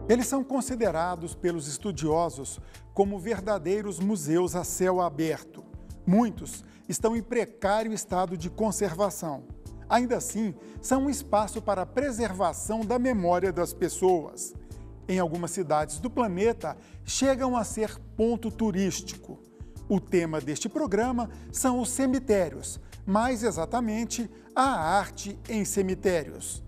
Eles são considerados pelos estudiosos como verdadeiros museus a céu aberto. Muitos estão em precário estado de conservação. Ainda assim, são um espaço para a preservação da memória das pessoas. Em algumas cidades do planeta, chegam a ser ponto turístico. O tema deste programa são os cemitérios, mais exatamente, a arte em cemitérios.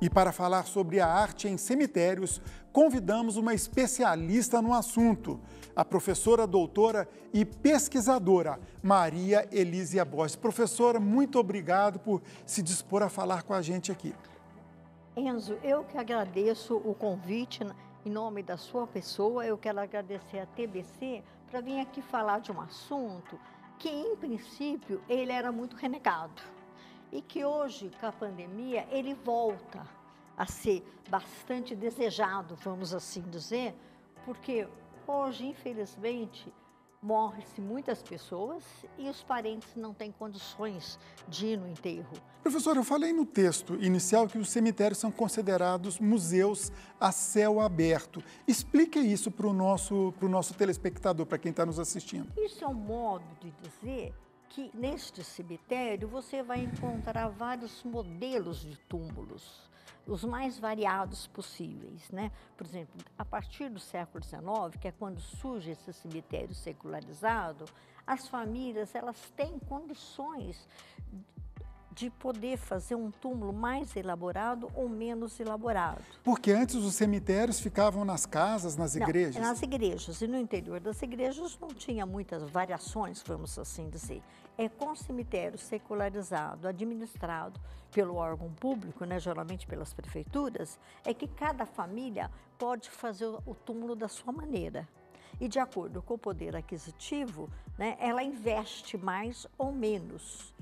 E para falar sobre a arte em cemitérios, convidamos uma especialista no assunto, a professora, doutora e pesquisadora Maria Elísia Borges. Professora, muito obrigado por se dispor a falar com a gente aqui. Enzo, eu que agradeço o convite em nome da sua pessoa. Eu quero agradecer a TBC para vir aqui falar de um assunto que, em princípio, ele era muito renegado. E que hoje, com a pandemia, ele volta a ser bastante desejado, vamos assim dizer, porque hoje, infelizmente, morrem-se muitas pessoas e os parentes não têm condições de ir no enterro. Professora, eu falei no texto inicial que os cemitérios são considerados museus a céu aberto. Explique isso para o nosso telespectador, para quem está nos assistindo. Isso é um modo de dizer que neste cemitério você vai encontrar vários modelos de túmulos, os mais variados possíveis, né? Por exemplo, a partir do século XIX, que é quando surge esse cemitério secularizado, as famílias elas têm condições de poder fazer um túmulo mais elaborado ou menos elaborado. Porque antes os cemitérios ficavam nas casas, nas igrejas? Não, nas igrejas. E no interior das igrejas não tinha muitas variações, vamos assim dizer. É com o cemitério secularizado, administrado pelo órgão público, né, geralmente pelas prefeituras, é que cada família pode fazer o túmulo da sua maneira. E de acordo com o poder aquisitivo, né, ela investe mais ou menos.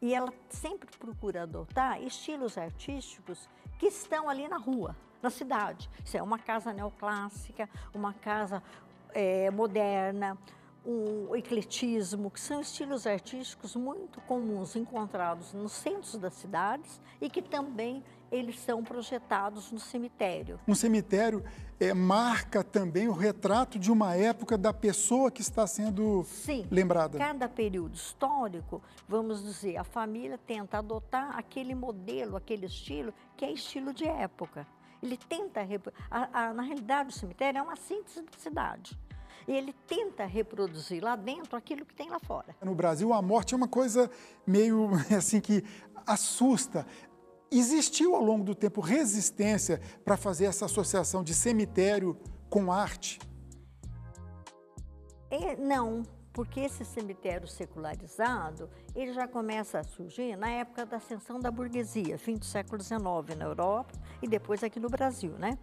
E ela sempre procura adotar estilos artísticos que estão ali na rua, na cidade. Isso é uma casa neoclássica, uma casa moderna, um ecletismo, que são estilos artísticos muito comuns, encontrados nos centros das cidades e que também eles são projetados no cemitério. Um cemitério marca também o retrato de uma época da pessoa que está sendo lembrada. Cada período histórico, vamos dizer, a família tenta adotar aquele modelo, aquele estilo, que é estilo de época. Ele tenta, na realidade, o cemitério é uma síntese da cidade. E ele tenta reproduzir lá dentro aquilo que tem lá fora. No Brasil, a morte é uma coisa meio assim que assusta. Existiu ao longo do tempo resistência para fazer essa associação de cemitério com arte? Não, porque esse cemitério secularizado, ele já começa a surgir na época da ascensão da burguesia, fim do século XIX na Europa e depois aqui no Brasil, né?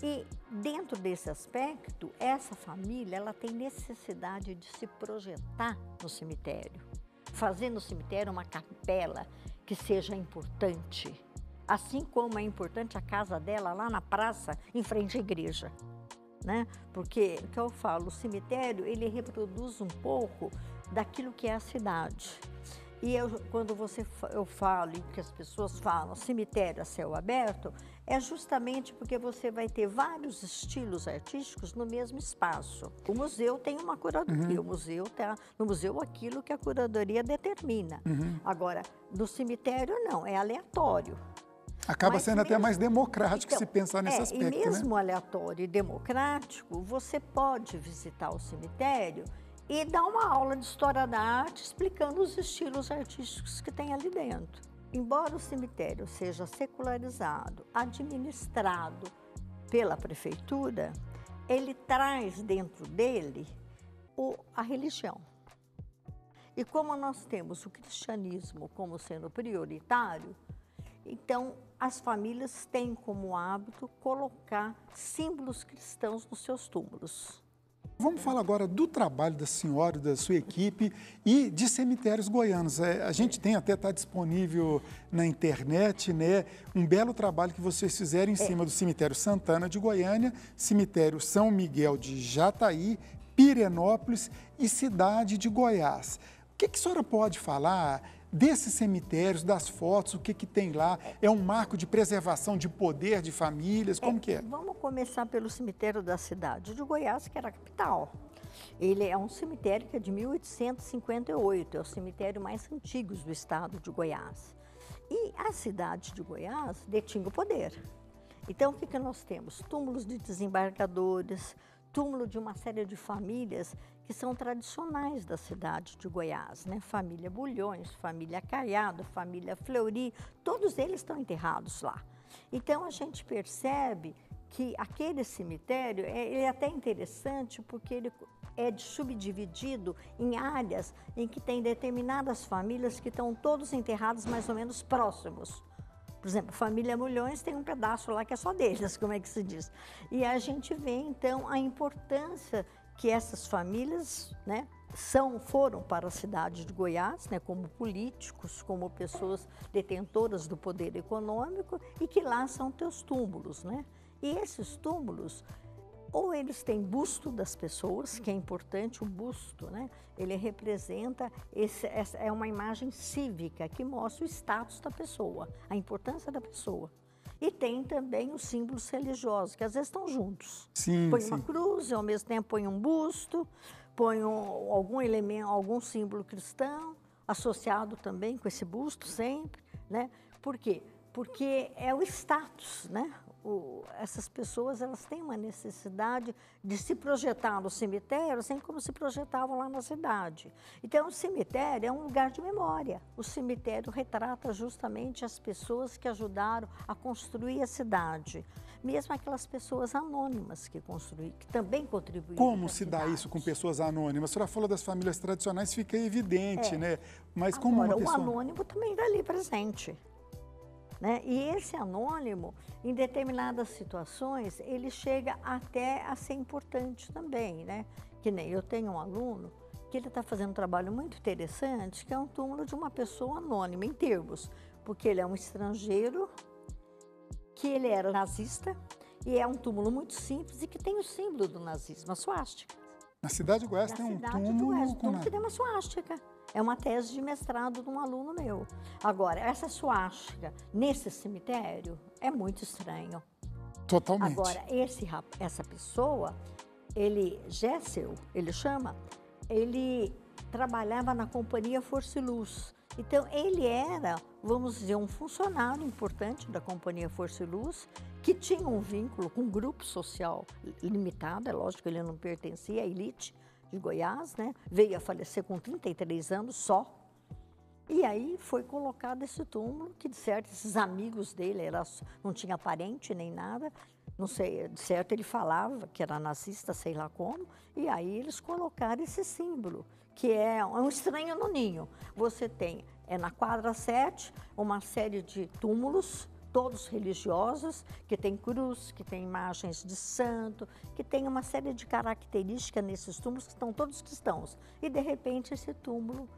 E dentro desse aspecto, essa família ela tem necessidade de se projetar no cemitério, fazer no cemitério uma capela que seja importante, assim como é importante a casa dela lá na praça, em frente à igreja, né? Porque, o que eu falo, o cemitério, ele reproduz um pouco daquilo que é a cidade. E quando eu falo e que as pessoas falam cemitério a céu aberto, é justamente porque você vai ter vários estilos artísticos no mesmo espaço. O museu tem uma curadoria, no museu aquilo que a curadoria determina. Agora, no cemitério não, é aleatório. Acaba sendo até mais democrático se pensar nesse aspecto, e mesmo né? aleatório e democrático, você pode visitar o cemitério e dar uma aula de história da arte explicando os estilos artísticos que tem ali dentro. Embora o cemitério seja secularizado, administrado pela prefeitura, ele traz dentro dele a religião. E como nós temos o cristianismo como sendo prioritário, então as famílias têm como hábito colocar símbolos cristãos nos seus túmulos. Vamos falar agora do trabalho da senhora, da sua equipe e de cemitérios goianos. A gente tem até, está disponível na internet, né, um belo trabalho que vocês fizeram em cima do cemitério Santana de Goiânia, cemitério São Miguel de Jataí, Pirenópolis e cidade de Goiás. O que a senhora pode falar desses cemitérios, das fotos, o que tem lá? É um marco de preservação de poder de famílias? Como que é? Vamos começar pelo cemitério da cidade de Goiás, que era a capital. Ele é um cemitério que é de 1858, é o cemitério mais antigo do estado de Goiás. E a cidade de Goiás detinha o poder. Então, o que nós temos? Túmulos de desembargadores, túmulo de uma série de famílias que são tradicionais da cidade de Goiás, né? Família Bulhões, família Caiado, família Fleury, todos eles estão enterrados lá. Então a gente percebe que aquele cemitério ele é até interessante porque ele é subdividido em áreas em que tem determinadas famílias que estão todos enterrados mais ou menos próximos. Por exemplo, a família Mulhões tem um pedaço lá que é só deles, como é que se diz. E a gente vê, então, a importância que essas famílias, né, foram para a cidade de Goiás, né, como políticos, como pessoas detentoras do poder econômico, e que lá são teus túmulos, né? E esses túmulos, ou eles têm busto das pessoas, que é importante, o busto, né? Ele representa, é uma imagem cívica que mostra o status da pessoa, a importância da pessoa. E tem também os símbolos religiosos, que às vezes estão juntos. Sim, põe uma cruz e ao mesmo tempo põe um busto, põe algum elemento, algum símbolo cristão, associado também com esse busto sempre, né? Por quê? Porque é o status, né? Essas pessoas elas têm uma necessidade de se projetar no cemitério, assim como se projetavam lá na cidade. Então, o cemitério é um lugar de memória. O cemitério retrata justamente as pessoas que ajudaram a construir a cidade, mesmo aquelas pessoas anônimas que construíram, que também contribuíram. Como se dá isso com pessoas anônimas? A senhora falou das famílias tradicionais, fica evidente, né? Mas como agora, uma pessoa... o anônimo também está ali presente. Né? E esse anônimo, em determinadas situações, ele chega até a ser importante também, né? Que nem eu tenho um aluno que ele está fazendo um trabalho muito interessante, que é um túmulo de uma pessoa anônima, em termos, porque ele é um estrangeiro, que ele era nazista, e é um túmulo muito simples e que tem o símbolo do nazismo, a suástica. Na cidade de Goiás tem um túmulo com que tem uma suástica. É uma tese de mestrado de um aluno meu. Agora, essa suástica nesse cemitério é muito estranho. Totalmente. Agora, essa pessoa, Gessel, ele chama, ele trabalhava na companhia Força e Luz. Então, ele era, vamos dizer, um funcionário importante da companhia Força e Luz, que tinha um vínculo com um grupo social limitado, é lógico que ele não pertencia à elite de Goiás, né? Veio a falecer com 33 anos só. E aí foi colocado esse túmulo, que de certo esses amigos dele, não tinha parente nem nada, não sei, de certo ele falava que era nazista, sei lá como, e aí eles colocaram esse símbolo, que é um estranho no ninho. Você tem, na quadra 7, uma série de túmulos, todos religiosos, que tem cruz, que tem imagens de santo, que tem uma série de características nesses túmulos que estão todos cristãos. E, de repente, esse túmulo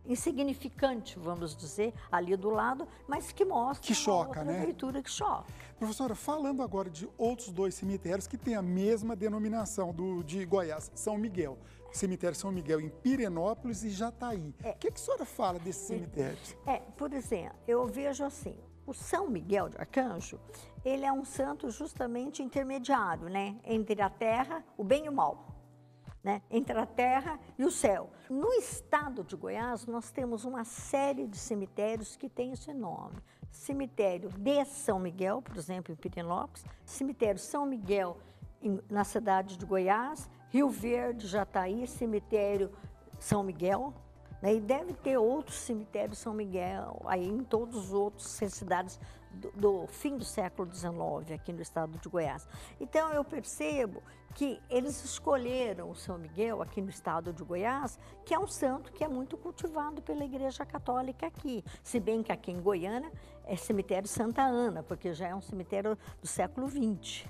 insignificante, vamos dizer, ali do lado, mas que mostra que choca, uma leitura que choca. Professora, falando agora de outros dois cemitérios que têm a mesma denominação de Goiás, São Miguel. Cemitério São Miguel em Pirenópolis e Jataí. O que a senhora fala desses cemitérios? Por exemplo, eu vejo assim, o São Miguel de Arcanjo, ele é um santo justamente intermediário, né? Entre a terra, o bem e o mal, né? Entre a terra e o céu. No estado de Goiás, nós temos uma série de cemitérios que tem esse nome. Cemitério de São Miguel, por exemplo, em Pirenópolis, cemitério São Miguel na cidade de Goiás, Rio Verde, Jataí, cemitério São Miguel, né? E deve ter outros cemitérios São Miguel aí em todos os outros cidades do fim do século XIX aqui no estado de Goiás. Então eu percebo que eles escolheram o São Miguel aqui no estado de Goiás, que é um santo que é muito cultivado pela Igreja Católica aqui, se bem que aqui em Goiânia é cemitério Santa Ana, porque já é um cemitério do século XX.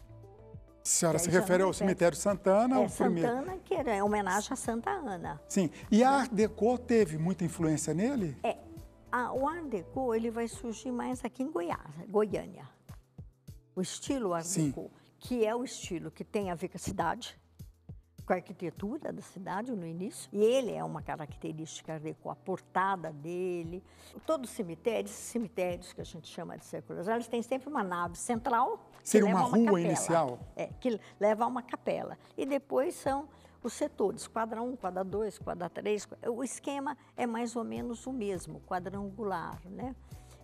A senhora se Aí já refere não ao repete. cemitério Santana, o primeiro. Santana, que era em homenagem a Santa Ana. Sim. E a Art Deco teve muita influência nele? O Art Deco, ele vai surgir mais aqui em Goiânia. O estilo Art Sim. Deco, que é o estilo que tem a ver com a cidade, com a arquitetura da cidade no início. E ele é uma característica Art Deco, a portada dele. Todos os cemitérios, esses cemitérios que a gente chama de seculares, eles têm sempre uma nave central. Seria que leva uma rua capela. inicial? Que leva a uma capela. E depois são os setores, quadra 1, quadra 2, quadra 3. O esquema é mais ou menos o mesmo, quadrangular, né?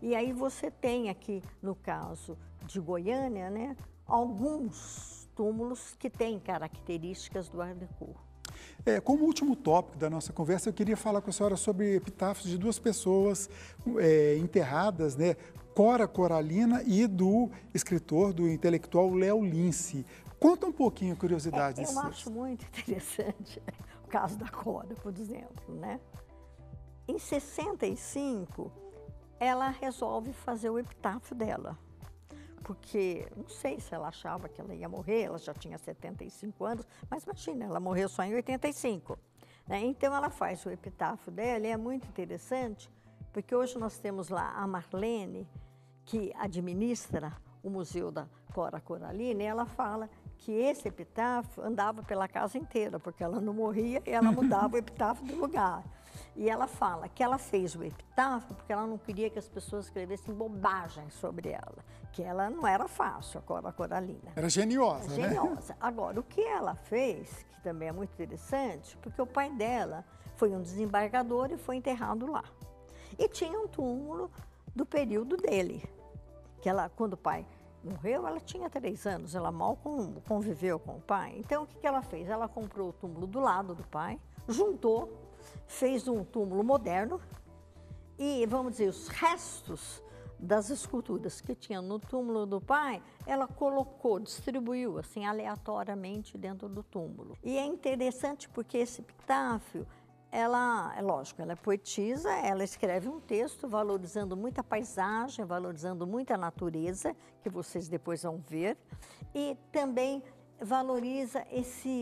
E aí você tem aqui, no caso de Goiânia, né, alguns túmulos que têm características do Art Deco. Como último tópico da nossa conversa, eu queria falar com a senhora sobre epitáfios de duas pessoas enterradas, né? Cora Coralina e do escritor, do intelectual Léo Lince. Conta um pouquinho a curiosidade. Eu acho muito interessante o caso da Cora, por exemplo, né? Em 65, ela resolve fazer o epitáfio dela. Porque, não sei se ela achava que ela ia morrer, ela já tinha 75 anos, mas imagina, ela morreu só em 85. Né? Então, ela faz o epitáfio dela e é muito interessante, porque hoje nós temos lá a Marlene, que administra o Museu da Cora Coralina, e ela fala que esse epitáfio andava pela casa inteira, porque ela não morria e ela mudava o epitáfio de lugar. E ela fala que ela fez o epitáfio porque ela não queria que as pessoas escrevessem bobagens sobre ela, que ela não era fácil, a Cora Coralina. Era geniosa, né? Geniosa. Agora, o que ela fez, que também é muito interessante, porque o pai dela foi um desembargador e foi enterrado lá. E tinha um túmulo do período dele, que ela, quando o pai morreu, ela tinha 3 anos, ela mal conviveu com o pai. Então, o que ela fez? Ela comprou o túmulo do lado do pai, juntou, fez um túmulo moderno e, vamos dizer, os restos das esculturas que tinha no túmulo do pai, ela colocou, distribuiu assim aleatoriamente dentro do túmulo. E é interessante porque esse epitáfio, ela, é lógico, ela é poetisa, ela escreve um texto valorizando muito a paisagem, valorizando muito a natureza, que vocês depois vão ver, e também valoriza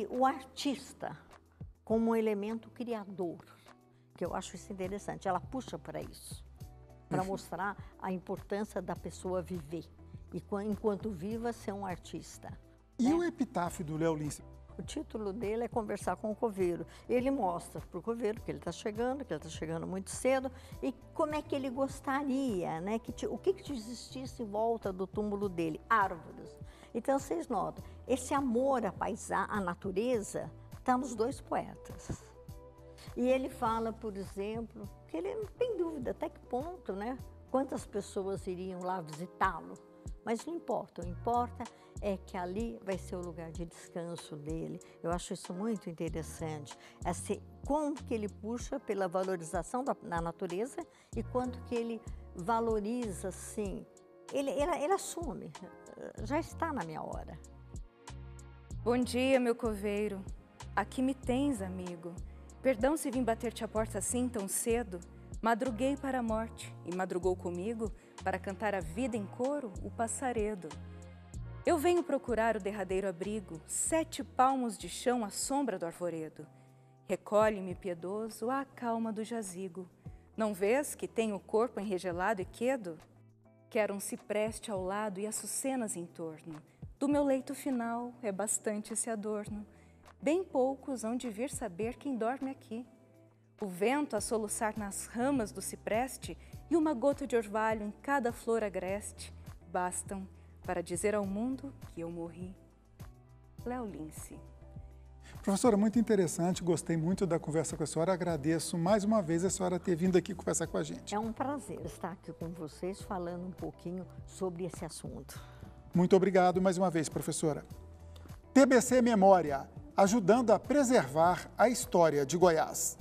o artista como um elemento criador, que eu acho isso interessante. Ela puxa para isso, para mostrar a importância da pessoa viver e, enquanto viva, ser um artista. E o epitáfio do Léo Lince? O título dele é Conversar com o Coveiro. Ele mostra para o coveiro que ele está chegando muito cedo e como é que ele gostaria, né? O que existisse em volta do túmulo dele? Árvores. Então, vocês notam, esse amor à natureza está nos dois poetas. E ele fala, por exemplo, que ele não tem dúvida até que ponto, né? Quantas pessoas iriam lá visitá-lo. Mas não importa, o que importa é que ali vai ser o lugar de descanso dele. Eu acho isso muito interessante. Como que ele puxa pela valorização da natureza e quanto que ele valoriza, assim, ele assume, já está na minha hora. Bom dia, meu coveiro. Aqui me tens, amigo. Perdão se vim bater-te a porta assim tão cedo. Madruguei para a morte e madrugou comigo para cantar a vida em coro o passaredo. Eu venho procurar o derradeiro abrigo, 7 palmos de chão à sombra do arvoredo. Recolhe-me, piedoso, à calma do jazigo. Não vês que tenho o corpo enregelado e quedo? Quero um cipreste ao lado e açucenas em torno. Do meu leito final é bastante esse adorno. Bem poucos hão de vir saber quem dorme aqui. O vento a soluçar nas ramas do cipreste e uma gota de orvalho em cada flor agreste bastam para dizer ao mundo que eu morri. Léo Lince. Professora, muito interessante, gostei muito da conversa com a senhora, agradeço mais uma vez a senhora ter vindo aqui conversar com a gente. É um prazer estar aqui com vocês falando um pouquinho sobre esse assunto. Muito obrigado mais uma vez, professora. TBC Memória, ajudando a preservar a história de Goiás.